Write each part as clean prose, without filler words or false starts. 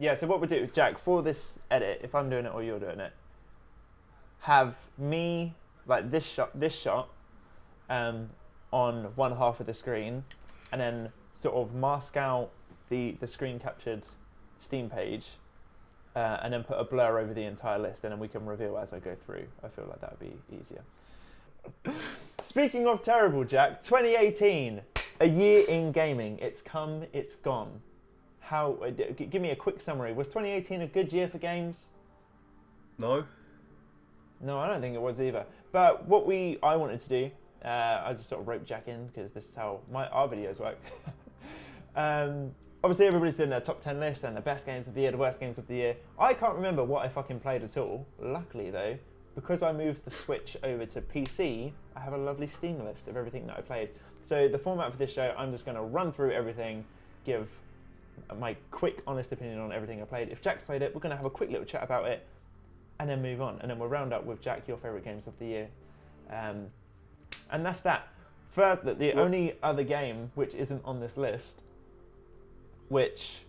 Yeah, so what we'll do, Jack, for this edit, if I'm doing it or you're doing it, have me, like this shot, on one half of the screen, and then sort of mask out the screen captured Steam page, and then put a blur over the entire list, and then we can reveal as I go through. I feel like that would be easier. Speaking of terrible, Jack, 2018, a year in gaming. It's come, it's gone. How? Give me a quick summary. Was 2018 a good year for games? No. No, I don't think it was either. But what I wanted to do, I just sort of roped Jack in because this is how our videos work. Obviously, everybody's doing their top 10 list and the best games of the year, the worst games of the year. I can't remember what I fucking played at all. Luckily, though, because I moved the Switch over to PC, I have a lovely Steam list of everything that I played. So the format for this show, I'm just going to run through everything, give my quick, honest opinion on everything I played. If Jack's played it, we're going to have a quick little chat about it, and then move on. And then we'll round up with Jack, your favourite games of the year. And that's that. First, the only other game which isn't on this list, which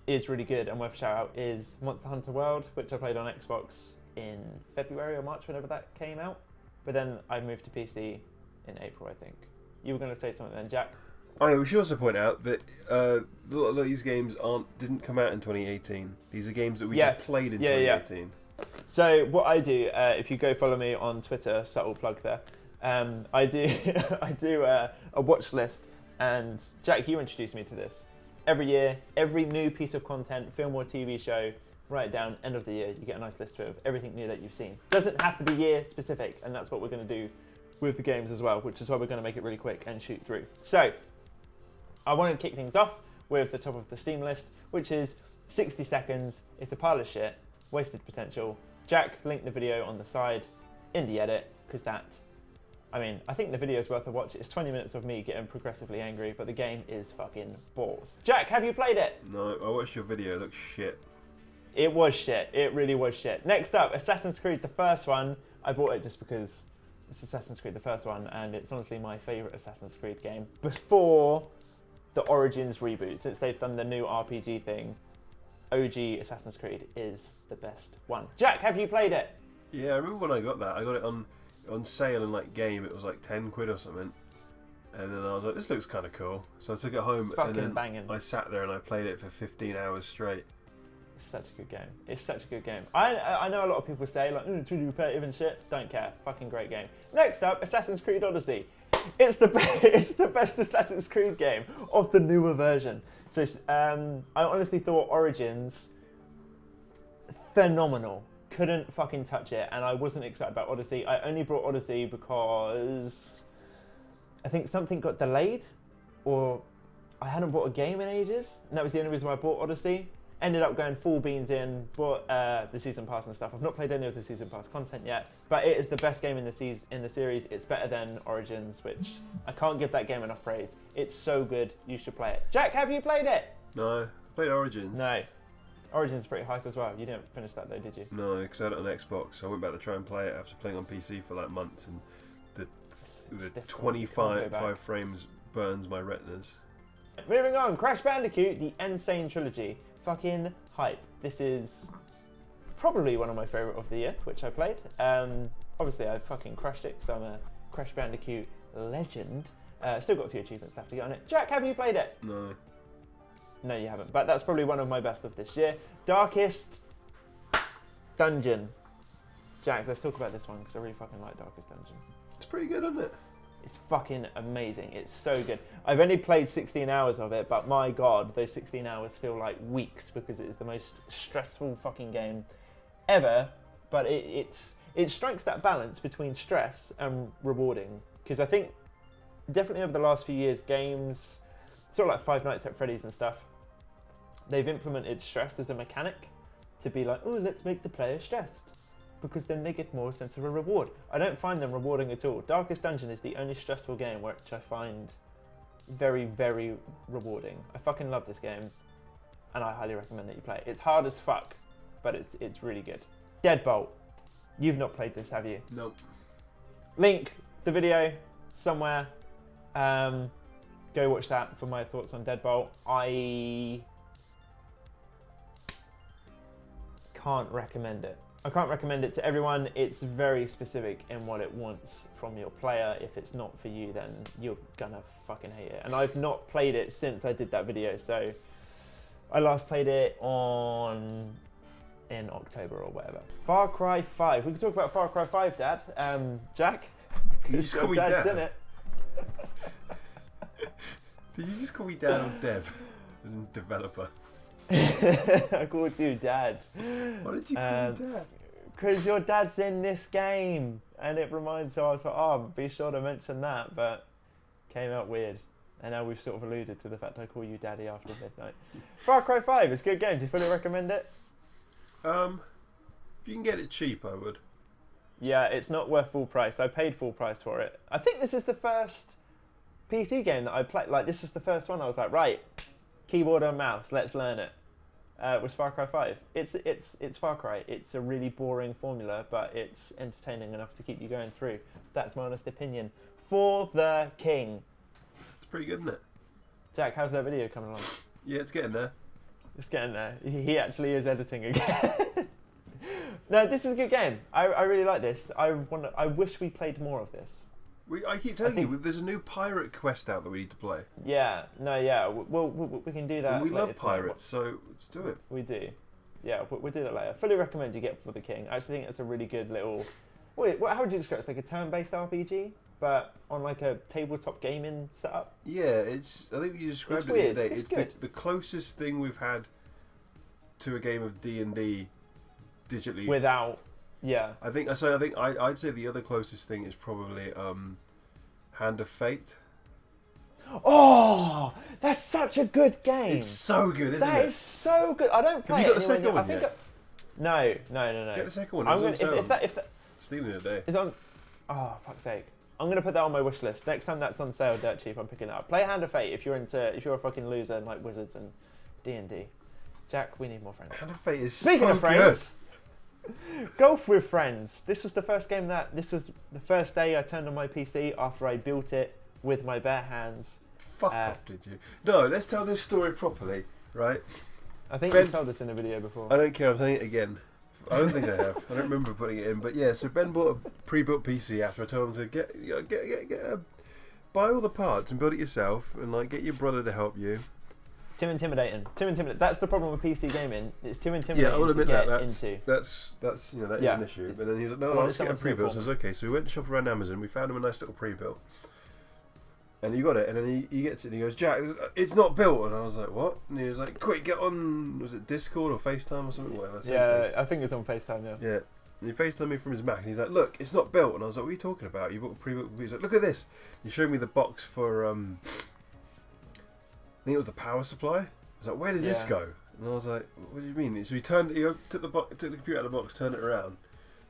is really good and worth a shout out, is Monster Hunter World, which I played on Xbox in February or March, whenever that came out. But then I moved to PC in April, I think. You were going to say something then, Jack? Oh yeah, we should also point out that a lot of these games didn't come out in 2018. These are games that we just played in 2018. Yeah. So what I do, if you go follow me on Twitter, subtle plug there, I do a watch list, and Jack, you introduced me to this. Every year, every new piece of content, film or TV show, write it down, end of the year, you get a nice list of everything new that you've seen. Doesn't have to be year specific, and that's what we're going to do with the games as well, which is why we're going to make it really quick and shoot through. So, I want to kick things off with the top of the Steam list, which is 60 seconds. It's a pile of shit, wasted potential. Jack, link the video on the side in the edit, because I think the video is worth a watch. It's 20 minutes of me getting progressively angry, but the game is fucking balls. Jack, have you played it? No, I watched your video. It looks shit. It was shit. It really was shit. Next up, Assassin's Creed, the first one. I bought it just because it's Assassin's Creed, the first one, and it's honestly my favourite Assassin's Creed game. Before the Origins reboot, since they've done the new RPG thing, OG Assassin's Creed is the best one. Jack, have you played it? Yeah, I remember when I got that. I got it on sale in like Game. It was like 10 quid or something. And then I was like, this looks kind of cool. So I took it home, and then banging. I sat there and I played it for 15 hours straight. It's such a good game. It's such a good game. I know a lot of people say, like, it's really repetitive and shit. Don't care. Fucking great game. Next up, Assassin's Creed Odyssey. It's the best Assassin's Creed game of the newer version. So I honestly thought Origins, phenomenal. Couldn't fucking touch it, and I wasn't excited about Odyssey. I only brought Odyssey because I think something got delayed, or I hadn't bought a game in ages, and that was the only reason why I bought Odyssey. Ended up going full beans in, bought the season pass and stuff. I've not played any of the season pass content yet, but it is the best game in the series. It's better than Origins, which I can't give that game enough praise. It's so good. You should play it. Jack, have you played it? No, I played Origins. No. Origins is pretty hype as well. You didn't finish that though, did you? No, because I had it on Xbox. So I went back to try and play it after playing on PC for like months, and the 25 frames burns my retinas. Moving on, Crash Bandicoot, the Insane Trilogy. Fucking hype. This is probably one of my favourite of the year, which I played. Obviously, I fucking crushed it because I'm a Crash Bandicoot legend. Still got a few achievements left to get on it. Jack, have you played it? No. No, you haven't. But that's probably one of my best of this year. Darkest Dungeon. Jack, let's talk about this one because I really fucking like Darkest Dungeon. It's pretty good, isn't it? It's fucking amazing. It's so good. I've only played 16 hours of it, but my God, those 16 hours feel like weeks because it is the most stressful fucking game ever. But it strikes that balance between stress and rewarding. Because I think definitely over the last few years, games, sort of like Five Nights at Freddy's and stuff, they've implemented stress as a mechanic to be like, oh, let's make the player stressed, because then they get more sense of a reward. I don't find them rewarding at all. Darkest Dungeon is the only stressful game which I find very, very rewarding. I fucking love this game, and I highly recommend that you play it. It's hard as fuck, but it's really good. Deadbolt. You've not played this, have you? Nope. Link the video somewhere. Go watch that for my thoughts on Deadbolt. can't recommend it. I can't recommend it to everyone. It's very specific in what it wants from your player. If it's not for you, then you're gonna fucking hate it. And I've not played it since I did that video. So I last played it in October or whatever. Far Cry 5. We can talk about Far Cry 5, Dad. Jack? You just call me Dad. Didn't it? Did you just call me Dad or Dev? As in developer. I called you Dad. Why did you call me Dad? Because your dad's in this game. And it reminds, so I was like, oh, be sure to mention that. But came out weird. And now we've sort of alluded to the fact I call you Daddy after midnight. Far Cry 5, it's a good game. Do you fully recommend it? If you can get it cheap, I would. Yeah, it's not worth full price. I paid full price for it. I think this is the first PC game that I played. Like, this was the first one. I was like, right, keyboard and mouse, let's learn it. Was Far Cry 5. It's Far Cry. It's a really boring formula, but it's entertaining enough to keep you going through. That's my honest opinion. For the King. It's pretty good, isn't it? Jack, how's that video coming along? Yeah, it's getting there. It's getting there. He actually is editing again. No, this is a good game. I really like this. I wish we played more of this. I keep telling you, there's a new pirate quest out that we need to play. Yeah, no, yeah. We can do that. And we love pirates, so let's do it. We do. Yeah, we'll do that later. Fully recommend you get For the King. I actually think it's a really good little... Wait, how would you describe it? It's like a turn-based RPG, but on like a tabletop gaming setup? Yeah, I think you described it the other day. It's the closest thing we've had to a game of D&D digitally. Without... Yeah. I'd say the other closest thing is probably Hand of Fate. Oh, that's such a good game. It's so good, isn't it? That is so good. I don't play it. Have you got the second one yet? No. Get the second one. I'm gonna, if that stealing it today. Is on. Oh, fuck's sake. I'm gonna put that on my wish list. Next time that's on sale dirt cheap, I'm picking it up. Play Hand of Fate if you're a fucking loser and like Wizards and D&D. Jack, we need more friends. Hand of Fate is Speaking of friends, golf with friends. This was the first day I turned on my PC after I built it with my bare hands. Fuck off, did you? No, let's tell this story properly, right? I think you told us in a video before. I don't care, I'm saying it again. I don't think I have. I don't remember putting it in, but yeah. So Ben bought a pre-built PC after I told him to buy all the parts and build it yourself, and like get your brother to help you. Too intimidating. That's the problem with PC gaming. It's too intimidating. Yeah, I will admit to get that's into. That's is an issue. But then he's like, no, let's get a pre-built. So I was okay. So we went to shop around Amazon. We found him a nice little pre-built, and he got it. And then he gets it. and He goes, Jack, it's not built. And I was like, what? And he was like, quick, get on. Was it Discord or FaceTime or something? Whatever. Yeah, I think it's on FaceTime. Yeah. Yeah. And he FaceTimed me from his Mac, and he's like, look, it's not built. And I was like, what are you talking about? You bought a pre-built. He's like, look at this. He showed me the box for I think it was the power supply. I was like, where does this go? And I was like, what do you mean? So he took the computer out of the box, turned it around,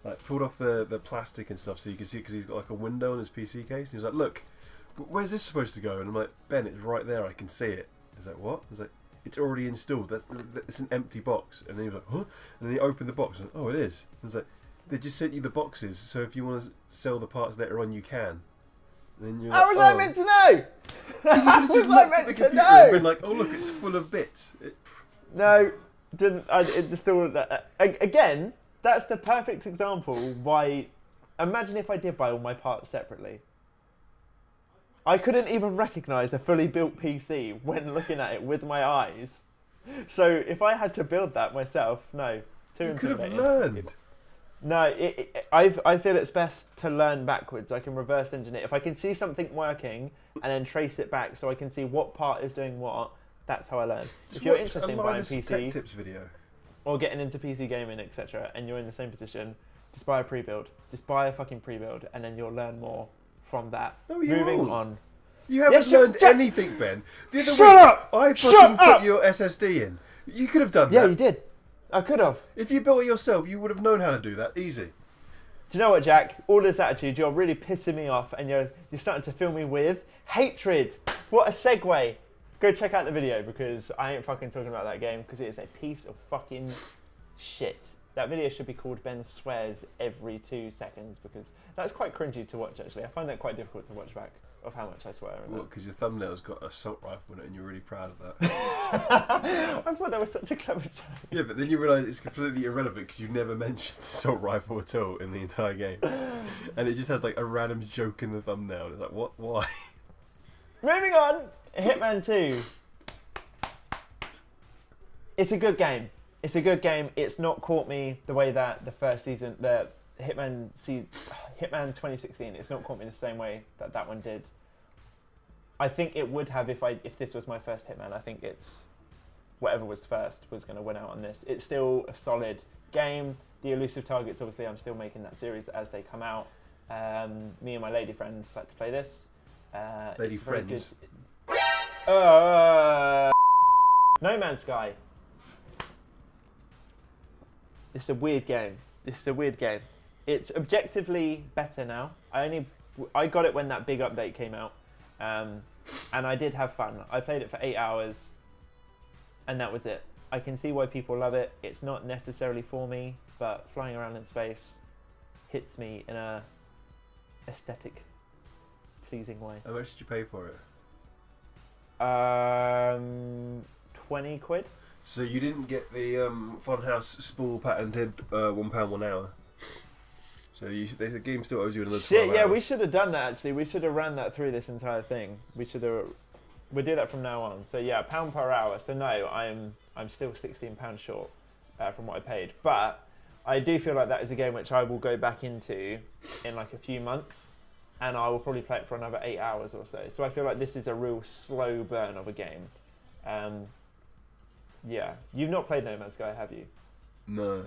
like pulled off the plastic and stuff so you can see, because he's got like a window in his PC case. And he was like, look, where's this supposed to go? And I'm like, Ben, it's right there. I can see it. He's like, what? I was like, it's already installed. It's an empty box. And then he was like, huh? And then he opened the box. And oh, it is. I was like, they just sent you the boxes, so if you want to sell the parts later on, you can. How was I meant to know? How was I meant to know? And been like, oh look, it's full of bits. No, didn't. It just still. Again, that's the perfect example. Why? Imagine if I did buy all my parts separately. I couldn't even recognise a fully built PC when looking at it with my eyes. So if I had to build that myself, no, too intimidating. You could have learned. No, I feel it's best to learn backwards. I can reverse engineer. If I can see something working and then trace it back so I can see what part is doing what, that's how I learn. If you're interested in buying PC tech tips video or getting into PC gaming, etc., and you're in the same position, just buy a pre-build. Just buy a fucking pre-build, and then you'll learn more from that. No, you Moving won't. on. You haven't learned anything, Ben. The other Shut up! I fucking put your SSD in. You could have done that. Yeah, you did. I could have. If you built it yourself, you would have known how to do that. Easy. Do you know what, Jack? All this attitude, you're really pissing me off, and you're starting to fill me with hatred. What a segue. Go check out the video, because I ain't fucking talking about that game, because it is a piece of fucking shit. That video should be called Ben Swears Every 2 Seconds, because that's quite cringy to watch, actually. I find that quite difficult to watch back. of how much I swear. What? Because your thumbnail's got an assault rifle in it, and you're really proud of that. I thought that was such a clever joke. Yeah, but then you realise it's completely irrelevant because you never mentioned assault rifle at all in the entire game, and it just has like a random joke in the thumbnail. It's like, what? Why? Moving on, Hitman 2. It's a good game. It's a good game. It's not caught me the way that the first season, the Hitman 2016, it's not caught me the same way that that one did. I think it would have if this was my first Hitman. I think it's whatever was first was going to win out on this. It's still a solid game. The elusive targets, obviously, I'm still making that series as they come out. Me and my lady friends like to play this. Lady friends. No Man's Sky. This is a weird game. It's objectively better now. I got it when that big update came out, and I did have fun. I played it for 8 hours, and that was it. I can see why people love it. It's not necessarily for me, but flying around in space hits me in a aesthetic, pleasing way. How much did you pay for it? 20 quid. So you didn't get the Funhouse spool patented £1 1 hour. So the game still owes you another 12 hours. Yeah, we should have done that actually. We should have ran that through this entire thing. We'll do that from now on. So yeah, £1 per hour. So no, I'm still £16 short from what I paid. But I do feel like that is a game which I will go back into in like a few months, and I will probably play it for another 8 hours or so. So I feel like this is a real slow burn of a game. Yeah, you've not played No Man's Sky, have you? No.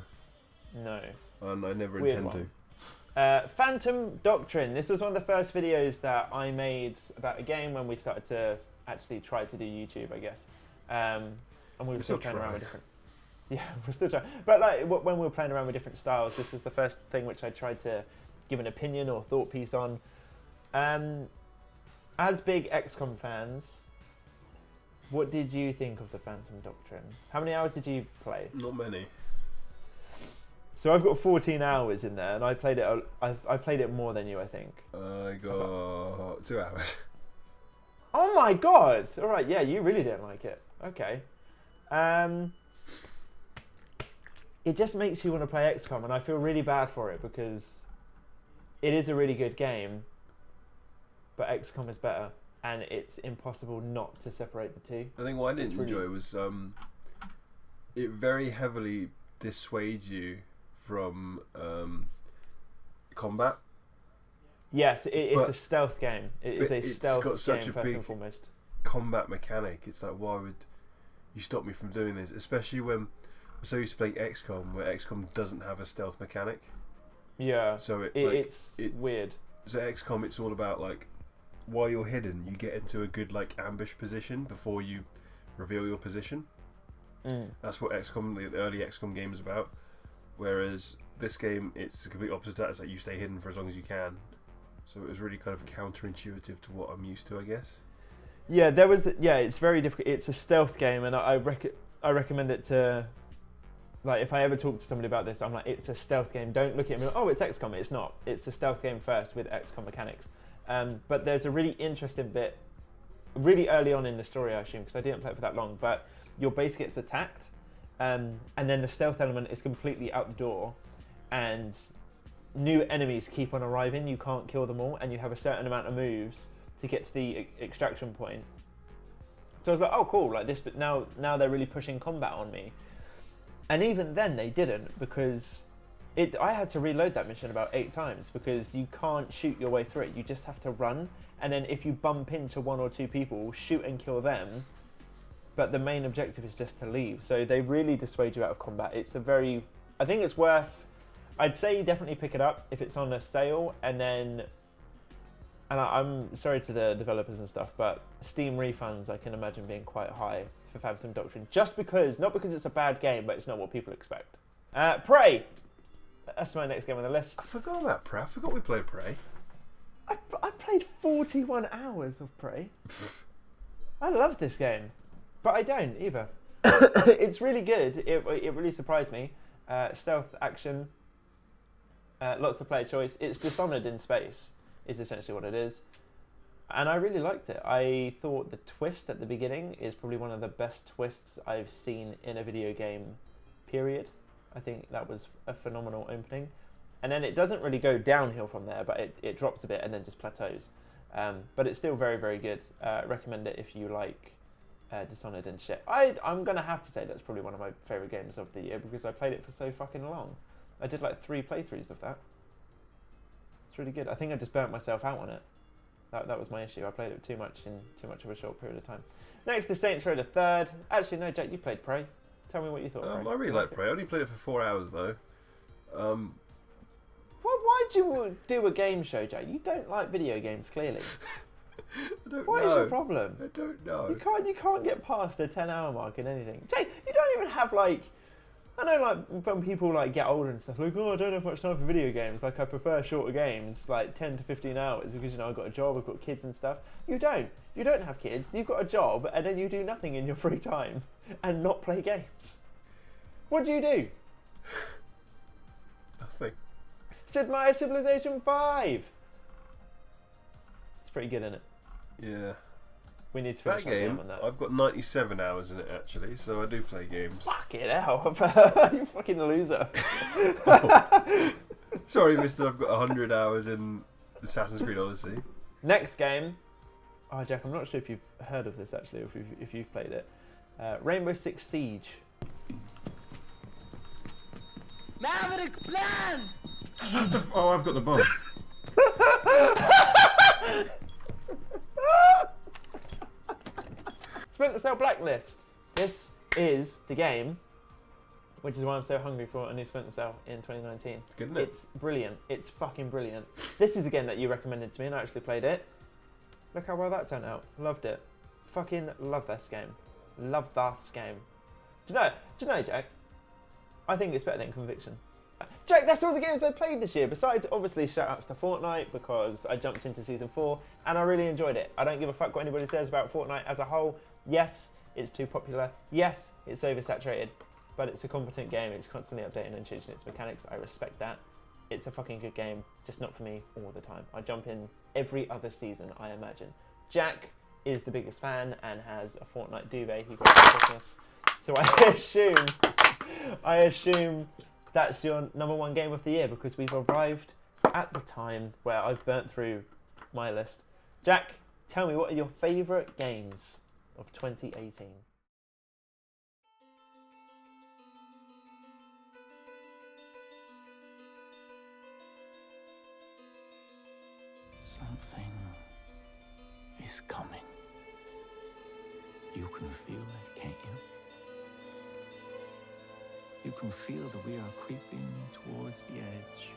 No. I never Weird intend to. Phantom Doctrine. This was one of the first videos that I made about a game when we started to actually try to do YouTube, I guess. And we were still playing around with different... Yeah, we're still trying. But like when we were playing around with different styles, this was the first thing which I tried to give an opinion or thought piece on. As big XCOM fans, what did you think of the Phantom Doctrine? How many hours did you play? Not many. So I've got 14 hours in there, and I played it. I played it more than you, I think. I got 2 hours. Oh my god! All right, yeah, you really didn't like it. Okay. It just makes you want to play XCOM, and I feel really bad for it because it is a really good game, but XCOM is better. And it's impossible not to separate the two. I think what I didn't enjoy was it very heavily dissuades you from combat. Yes, it's a stealth game. It is a stealth game first and foremost. Combat mechanic. It's like, why would you stop me from doing this? Especially when I'm so used to playing XCOM, where XCOM doesn't have a stealth mechanic. Yeah. So it's weird. So XCOM, it's all about like, while you're hidden, you get into a good like ambush position before you reveal your position. That's what XCOM, the early XCOM game is about. Whereas this game, it's the complete opposite. It's like you stay hidden for as long as you can. So it was really kind of counterintuitive to what I'm used to, I guess. Yeah, it's very difficult. It's a stealth game, and I recommend it to, like, if I ever talk to somebody about this, I'm like, it's a stealth game. Don't look at me like, oh, it's XCOM. It's not. It's a stealth game first with XCOM mechanics. But there's a really interesting bit, really early on in the story, I assume, because I didn't play it for that long, but your base gets attacked, and then the stealth element is completely out the door, and new enemies keep on arriving. You can't kill them all, and you have a certain amount of moves to get to the extraction point. So I was like, oh, cool, like this, but now they're really pushing combat on me. And even then they didn't, because I had to reload that mission about 8 times because you can't shoot your way through it. You just have to run, and then if you bump into 1 or 2 people, shoot and kill them. But the main objective is just to leave. So they really dissuade you out of combat. I think it's worth, I'd say definitely pick it up if it's on a sale, and I'm sorry to the developers and stuff, but Steam refunds I can imagine being quite high for Phantom Doctrine. Not because it's a bad game, but it's not what people expect. Prey! That's my next game on the list. I forgot about Prey. I forgot we played Prey. I played 41 hours of Prey. I love this game, but I don't either. It's really good. It really surprised me. Stealth action, lots of player choice. It's Dishonored in space, is essentially what it is. And I really liked it. I thought the twist at the beginning is probably one of the best twists I've seen in a video game, period. I think that was a phenomenal opening. And then it doesn't really go downhill from there, but it drops a bit and then just plateaus. But it's still very, very good. Recommend it if you like Dishonored and shit. I'm going to have to say that's probably one of my favourite games of the year because I played it for so fucking long. I did like 3 playthroughs of that. It's really good. I think I just burnt myself out on it. That was my issue. I played it too much in too much of a short period of time. Next is Saints Row the Third. Actually, no, Jack, you played Prey. Tell me what you thought of Prey. I really like Prey. I only played it for 4 hours though. Why'd you do a game show, Jack? You don't like video games, clearly. I don't What know. is your problem? I don't know. You can't get past the 10-hour mark in anything. Jay, you don't even have like. I know, like when people like get older and stuff, like, oh, I don't have much time for video games. Like I prefer shorter games, like 10 to 15 hours, because I've got a job, I've got kids and stuff. You don't. You don't have kids. You've got a job, and then you do nothing in your free time and not play games. What do you do? Nothing. Sid Meier's Civilization 5. It's pretty good, isn't it? Yeah. We need to finish That game, on that. I've got 97 hours in it actually, so I do play games. Fucking hell. You fucking loser. Sorry, mister, I've got 100 hours in Assassin's Creed Odyssey. Next game. Oh, Jack, I'm not sure if you've heard of this actually, or if you've played it. Rainbow Six Siege. Maverick plan! Oh, I've got the bomb. Splinter Cell Blacklist. This is the game, which is why I'm so hungry for a new Splinter Cell in 2019. Good, isn't it? It's brilliant. It's fucking brilliant. This is a game that you recommended to me and I actually played it. Look how well that turned out. Loved it. Fucking love this game. Love this game. Do you know, Jack? I think it's better than Conviction. Jack, that's all the games I played this year, besides obviously shout-outs to Fortnite because I jumped into Season 4 and I really enjoyed it. I don't give a fuck what anybody says about Fortnite as a whole. Yes, it's too popular. Yes, it's oversaturated, but it's a competent game. It's constantly updating and changing its mechanics. I respect that. It's a fucking good game, just not for me all the time. I jump in every other season, I imagine. Jack is the biggest fan and has a Fortnite duvet he got for Christmas. So I assume that's your #1 game of the year because we've arrived at the time where I've burnt through my list. Jack, tell me, what are your favourite games of 2018? Something is coming. You can feel it, can't you? You can feel that we are creeping towards the edge.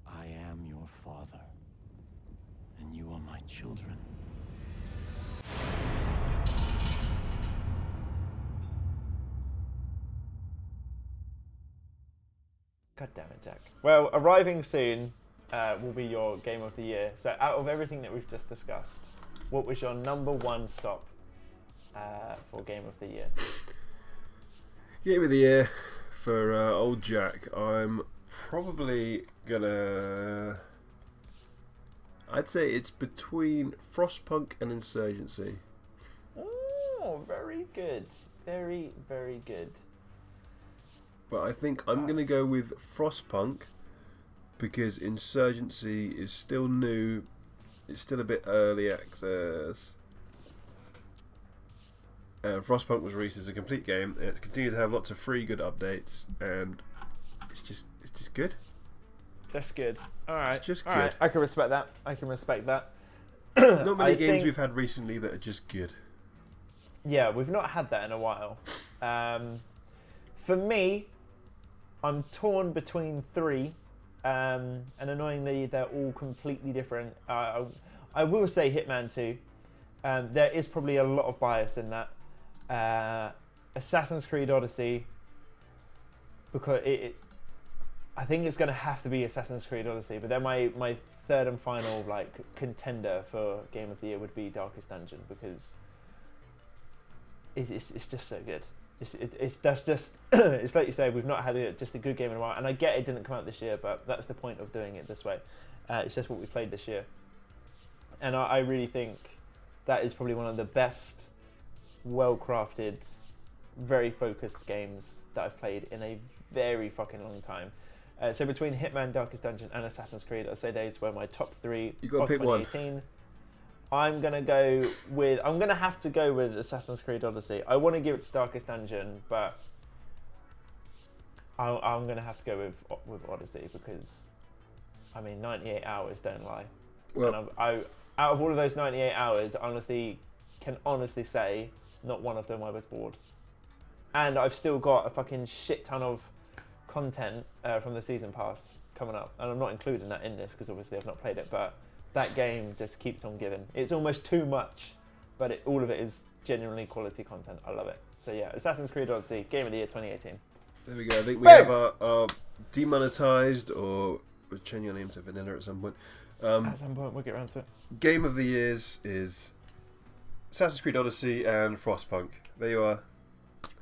I am your father, and you are my children. God damn it, Jack. Well, arriving soon will be your game of the year. So out of everything that we've just discussed, what was your #1 stop for game of the year? Game of the year for old Jack. I'm probably gonna. I'd say it's between Frostpunk and Insurgency. Oh, very good. Very, very good. But I think I'm gonna go with Frostpunk because Insurgency is still new. It's still a bit early access. Frostpunk was released as a complete game, and it continues to have lots of free good updates, and it's just good. That's good. All right. It's just All right. good. I can respect that. Not many I games think- we've had recently that are just good. Yeah, we've not had that in a while. For me, I'm torn between 3, and annoyingly, they're all completely different. I will say Hitman 2. There is probably a lot of bias in that. Assassin's Creed Odyssey, because I think it's going to have to be Assassin's Creed Odyssey, but then my third and final like contender for Game of the Year would be Darkest Dungeon, because it's just so good. That's just it's like you say, we've not had just a good game in a while, and I get it didn't come out this year, but that's the point of doing it this way. It's just what we played this year, and I really think that is probably one of the best, well-crafted, very focused games that I've played in a very fucking long time. So between Hitman, Darkest Dungeon, and Assassin's Creed, I'd say those were my top three. You got to pick one. I'm gonna have to go with Assassin's Creed Odyssey. I want to give it to Darkest Dungeon, but I'm gonna have to go with Odyssey, because I mean 98 hours don't lie. Well, and out of all of those 98 hours, can honestly say not one of them I was bored. And I've still got a fucking shit ton of content from the season pass coming up, and I'm not including that in this because obviously I've not played it, but that game just keeps on giving. It's almost too much, but all of it is genuinely quality content. I love it. So yeah, Assassin's Creed Odyssey, Game of the Year 2018. there we go. I think we have our demonetized, or we'll change your name to Vanilla at some point. At some point we'll get around to it. Game of the Years is Assassin's Creed Odyssey and Frostpunk. There you are.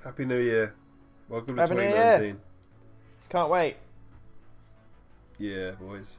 Happy New Year. Welcome to Happy New Year. 2019. Can't wait. Yeah, boys.